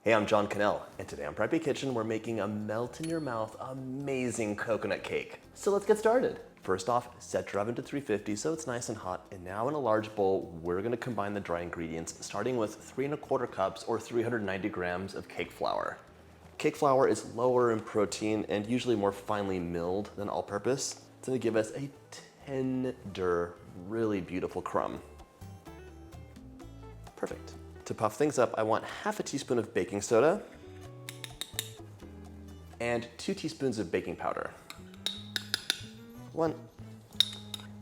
Hey, I'm John Cannell, and today on Preppy Kitchen, we're making a melt-in-your-mouth amazing coconut cake. So let's get started. First off, set your oven to 350 so it's nice and hot, and now in a large bowl, we're gonna combine the dry ingredients, starting with 3¼ cups or 390 grams of cake flour. Cake flour is lower in protein and usually more finely milled than all-purpose. It's gonna give us a tender, really beautiful crumb. Perfect. To puff things up, I want ½ teaspoon of baking soda and 2 teaspoons of baking powder. 1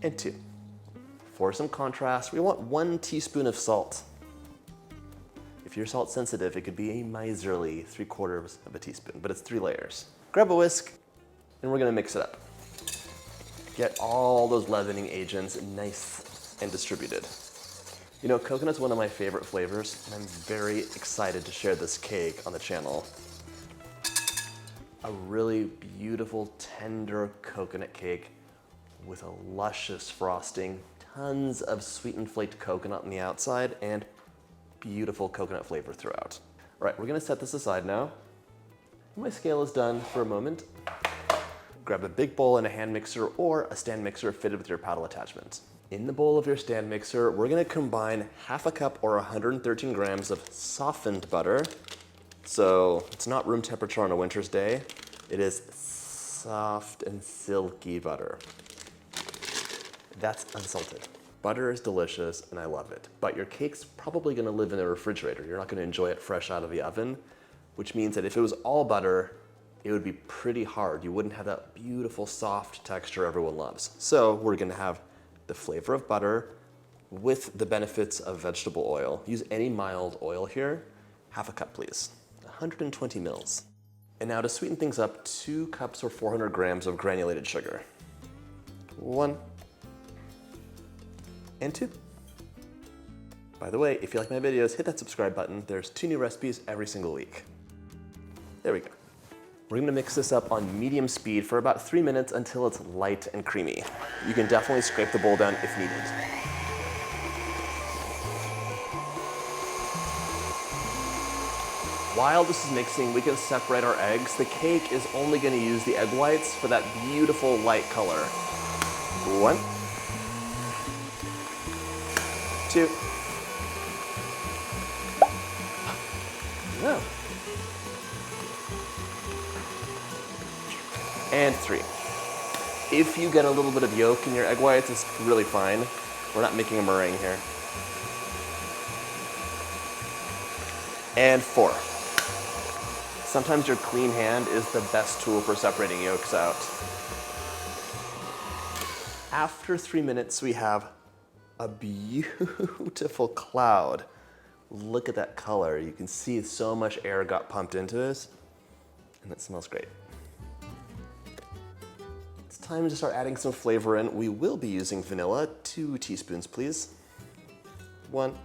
and 2. For some contrast, we want 1 teaspoon of salt. If you're salt sensitive, it could be a miserly 3/4 of a teaspoon, but it's 3 layers. Grab a whisk, and we're gonna mix it up. Get all those leavening agents nice and distributed. You know, coconut's one of my favorite flavors, and I'm very excited to share this cake on the channel. A really beautiful, tender coconut cake with a luscious frosting, tons of sweetened flaked coconut on the outside, and beautiful coconut flavor throughout. All right, we're gonna set this aside now. My scale is done for a moment. Grab a big bowl and a hand mixer or a stand mixer fitted with your paddle attachment. In the bowl of your stand mixer, we're gonna combine ½ cup or 113 grams of softened butter. So it's not room temperature on a winter's day. It is soft and silky butter. That's unsalted. Butter is delicious and I love it, but your cake's probably gonna live in the refrigerator. You're not gonna enjoy it fresh out of the oven, which means that if it was all butter, it would be pretty hard. You wouldn't have that beautiful soft texture everyone loves. So we're gonna have the flavor of butter with the benefits of vegetable oil. Use any mild oil here. ½ cup, please. 120 mils. And now to sweeten things up, 2 cups or 400 grams of granulated sugar. 1 and 2. By the way, if you like my videos, hit that subscribe button. There's 2 new recipes every single week. There we go. We're gonna mix this up on medium speed for about 3 minutes until it's light and creamy. You can definitely scrape the bowl down if needed. While this is mixing, we can separate our eggs. The cake is only gonna use the egg whites for that beautiful light color. 1, 2, no. And 3. If you get a little bit of yolk in your egg whites, it's really fine. We're not making a meringue here. And 4. Sometimes your clean hand is the best tool for separating yolks out. After 3 minutes, we have a beautiful cloud. Look at that color. You can see so much air got pumped into this, and it smells great. It's time to start adding some flavor in. We will be using vanilla, 2 teaspoons, please. 1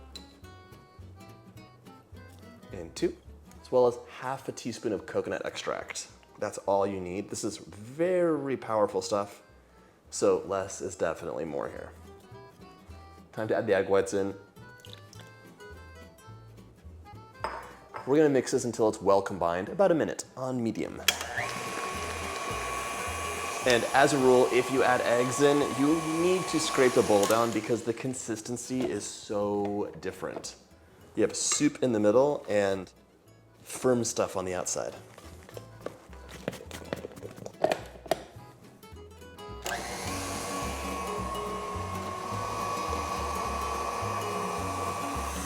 and 2, as well as ½ teaspoon of coconut extract. That's all you need. This is very powerful stuff, so less is definitely more here. Time to add the egg whites in. We're gonna mix this until it's well combined, about a minute on medium. And as a rule, if you add eggs in, you need to scrape the bowl down because the consistency is so different. You have soup in the middle and firm stuff on the outside.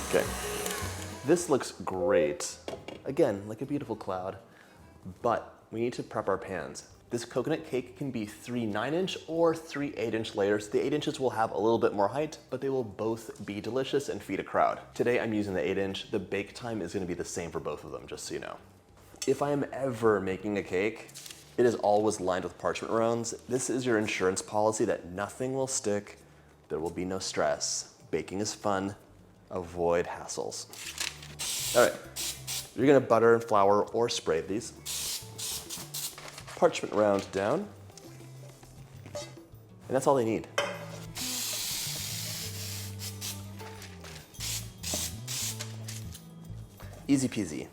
Okay, this looks great. Again, like a beautiful cloud, but we need to prep our pans. This coconut cake can be 3 9-inch or 3 8-inch layers. The 8 inches will have a little bit more height, but they will both be delicious and feed a crowd. Today I'm using the 8-inch. The bake time is gonna be the same for both of them, just so you know. If I am ever making a cake, it is always lined with parchment rounds. This is your insurance policy that nothing will stick, there will be no stress. Baking is fun, avoid hassles. All right, you're gonna butter and flour or spray these. Parchment round down, and that's all they need. Easy peasy.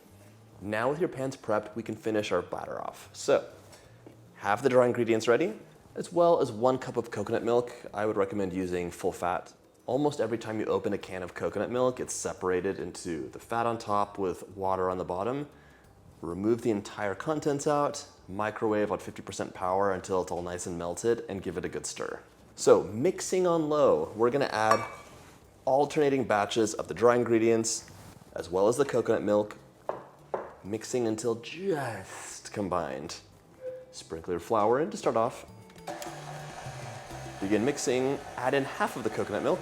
Now with your pans prepped, we can finish our batter off. So, have the dry ingredients ready, as well as 1 cup of coconut milk. I would recommend using full fat. Almost every time you open a can of coconut milk, it's separated into the fat on top with water on the bottom. Remove the entire contents out, microwave on 50% power until it's all nice and melted, and give it a good stir. So mixing on low, we're gonna add alternating batches of the dry ingredients as well as the coconut milk, mixing until just combined. Sprinkle your flour in to start off. Begin mixing, add in half of the coconut milk.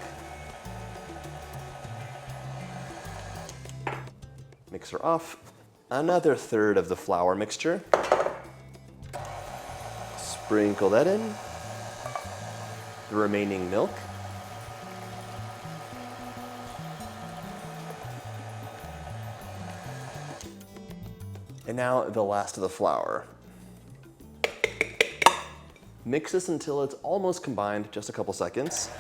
Mixer off. Another third of the flour mixture. Sprinkle that in. The remaining milk. And now the last of the flour. Mix this until it's almost combined, just a couple seconds.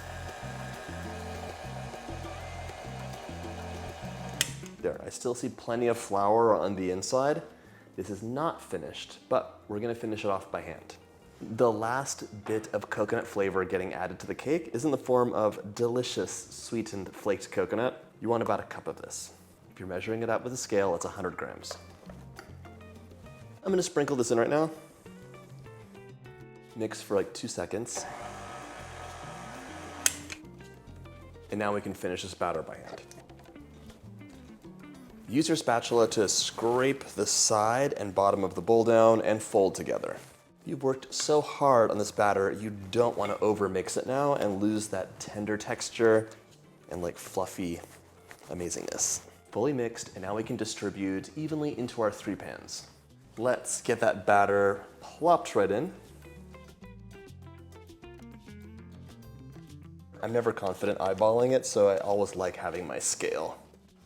There, I still see plenty of flour on the inside. This is not finished, but we're gonna finish it off by hand. The last bit of coconut flavor getting added to the cake is in the form of delicious sweetened flaked coconut. You want about a cup of this. If you're measuring it out with a scale, it's 100 grams. I'm gonna sprinkle this in right now. Mix for like 2 seconds. And now we can finish this batter by hand. Use your spatula to scrape the side and bottom of the bowl down and fold together. You've worked so hard on this batter, you don't want to over-mix it now and lose that tender texture and like fluffy amazingness. Fully mixed, and now we can distribute evenly into our 3 pans. Let's get that batter plopped right in. I'm never confident eyeballing it, so I always like having my scale.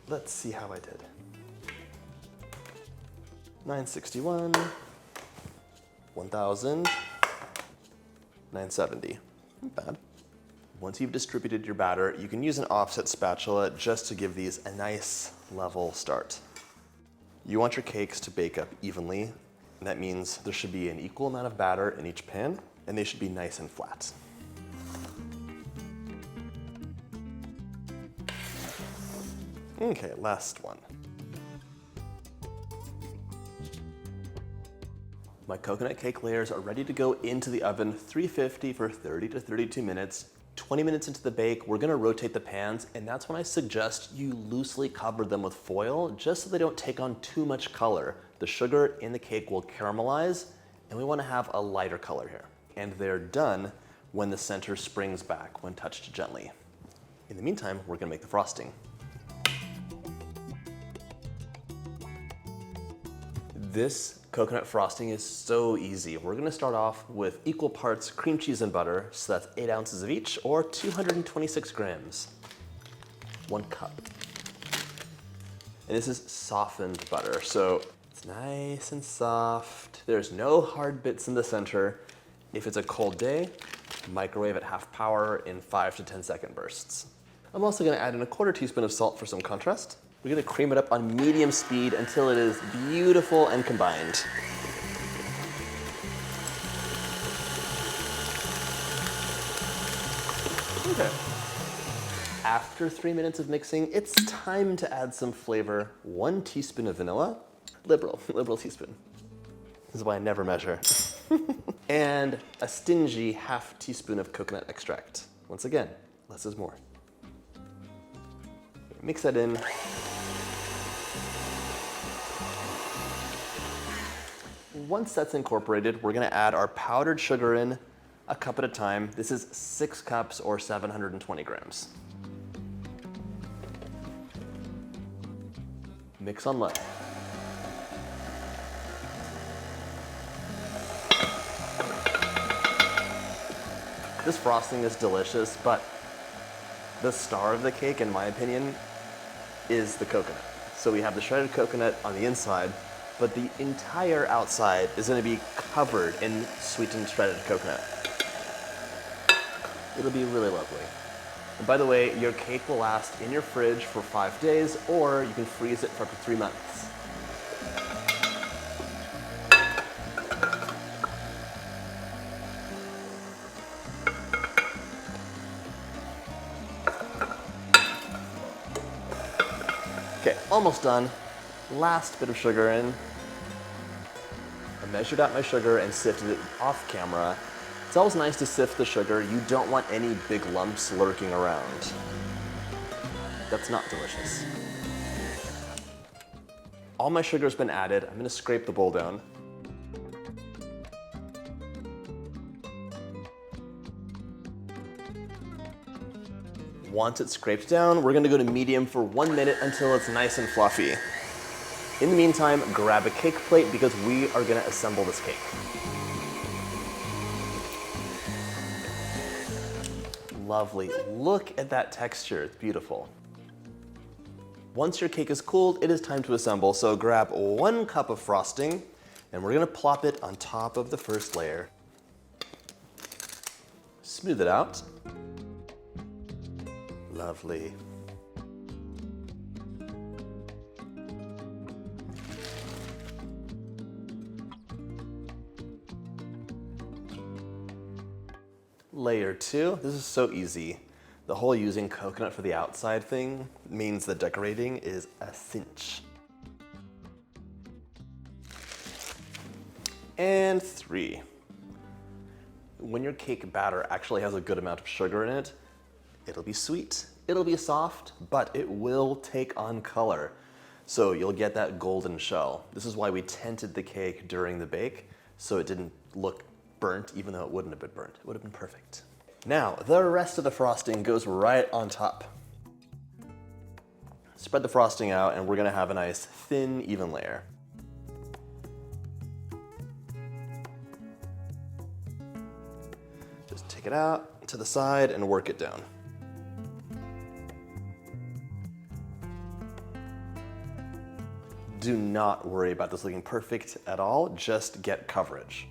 Let's see how I did. 961, 1,000, 970. Not bad. Once you've distributed your batter, you can use an offset spatula just to give these a nice level start. You want your cakes to bake up evenly, and that means there should be an equal amount of batter in each pan, and they should be nice and flat. Okay, last one. My coconut cake layers are ready to go into the oven, 350 for 30 to 32 minutes. 20 minutes into the bake, we're gonna rotate the pans, and that's when I suggest you loosely cover them with foil, just so they don't take on too much color. The sugar in the cake will caramelize, and we wanna have a lighter color here. And they're done when the center springs back when touched gently. In the meantime, we're gonna make the frosting. This coconut frosting is so easy. We're gonna start off with equal parts cream cheese and butter, so that's 8 ounces of each, or 226 grams. 1 cup. And this is softened butter, so it's nice and soft. There's no hard bits in the center. If it's a cold day, microwave at half power in 5 to 10 second bursts. I'm also gonna add in a 1/4 teaspoon of salt for some contrast. We're gonna cream it up on medium speed until it is beautiful and combined. Okay. After 3 minutes of mixing, it's time to add some flavor. 1 teaspoon of vanilla, liberal teaspoon. This is why I never measure. And a stingy 1/2 teaspoon of coconut extract. Once again, less is more. Mix that in. Once that's incorporated, we're gonna add our powdered sugar in, a cup at a time. This is 6 cups or 720 grams. Mix on low. This frosting is delicious, but the star of the cake, in my opinion, is the coconut. So we have the shredded coconut on the inside, but the entire outside is gonna be covered in sweetened shredded coconut. It'll be really lovely. And by the way, your cake will last in your fridge for 5 days, or you can freeze it for up to 3 months. Almost done. Last bit of sugar in. I measured out my sugar and sifted it off camera. It's always nice to sift the sugar. You don't want any big lumps lurking around. That's not delicious. All my sugar's been added. I'm gonna scrape the bowl down. Once it's scraped down, we're gonna go to medium for 1 minute until it's nice and fluffy. In the meantime, grab a cake plate because we are gonna assemble this cake. Lovely. Look at that texture. It's beautiful. Once your cake is cooled, it is time to assemble. So grab 1 cup of frosting and we're gonna plop it on top of the first layer. Smooth it out. Lovely. Layer 2, this is so easy. The whole using coconut for the outside thing means the decorating is a cinch. And 3. When your cake batter actually has a good amount of sugar in it, it'll be sweet, it'll be soft, but it will take on color. So you'll get that golden shell. This is why we tinted the cake during the bake, so it didn't look burnt, even though it wouldn't have been burnt. It would have been perfect. Now, the rest of the frosting goes right on top. Spread the frosting out and we're gonna have a nice thin, even layer. Just take it out to the side and work it down. Do not worry about this looking perfect at all, just get coverage.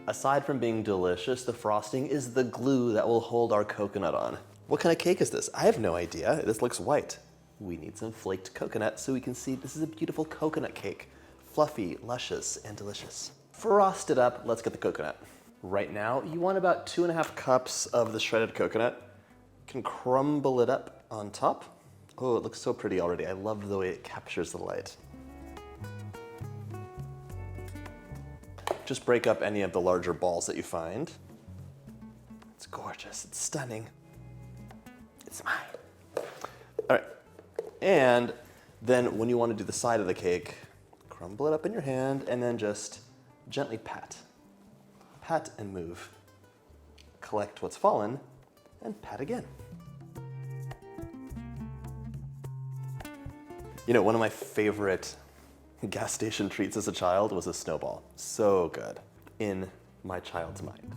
Aside from being delicious, the frosting is the glue that will hold our coconut on. What kind of cake is this? I have no idea. This looks white. We need some flaked coconut so we can see this is a beautiful coconut cake. Fluffy, luscious, and delicious. Frost it up, let's get the coconut. Right now, you want about 2.5 cups of the shredded coconut. You can crumble it up on top. Oh, it looks so pretty already. I love the way it captures the light. Just break up any of the larger balls that you find. It's gorgeous, it's stunning. It's mine. All right, and then when you want to do the side of the cake, crumble it up in your hand and then just gently pat. Pat and move. Collect what's fallen and pat again. You know, one of my favorite gas station treats as a child was a snowball. So good in my child's mind.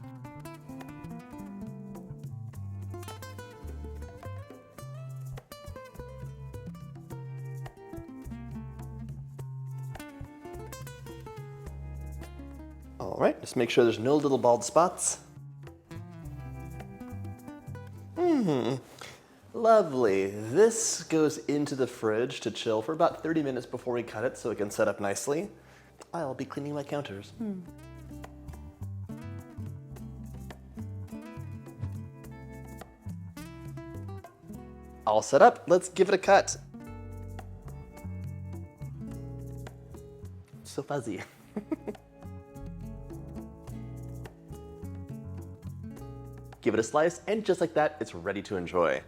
All right, just make sure there's no little bald spots. Lovely. This goes into the fridge to chill for about 30 minutes before we cut it so it can set up nicely. I'll be cleaning my counters. All set up, let's give it a cut. So fuzzy. Give it a slice, and just like that, it's ready to enjoy.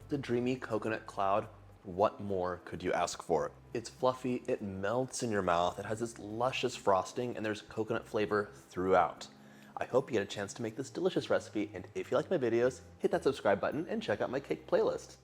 The dreamy coconut cloud, what more could you ask for? It's fluffy, it melts in your mouth, it has this luscious frosting, and there's coconut flavor throughout. I hope you get a chance to make this delicious recipe, and if you like my videos, hit that subscribe button and check out my cake playlist.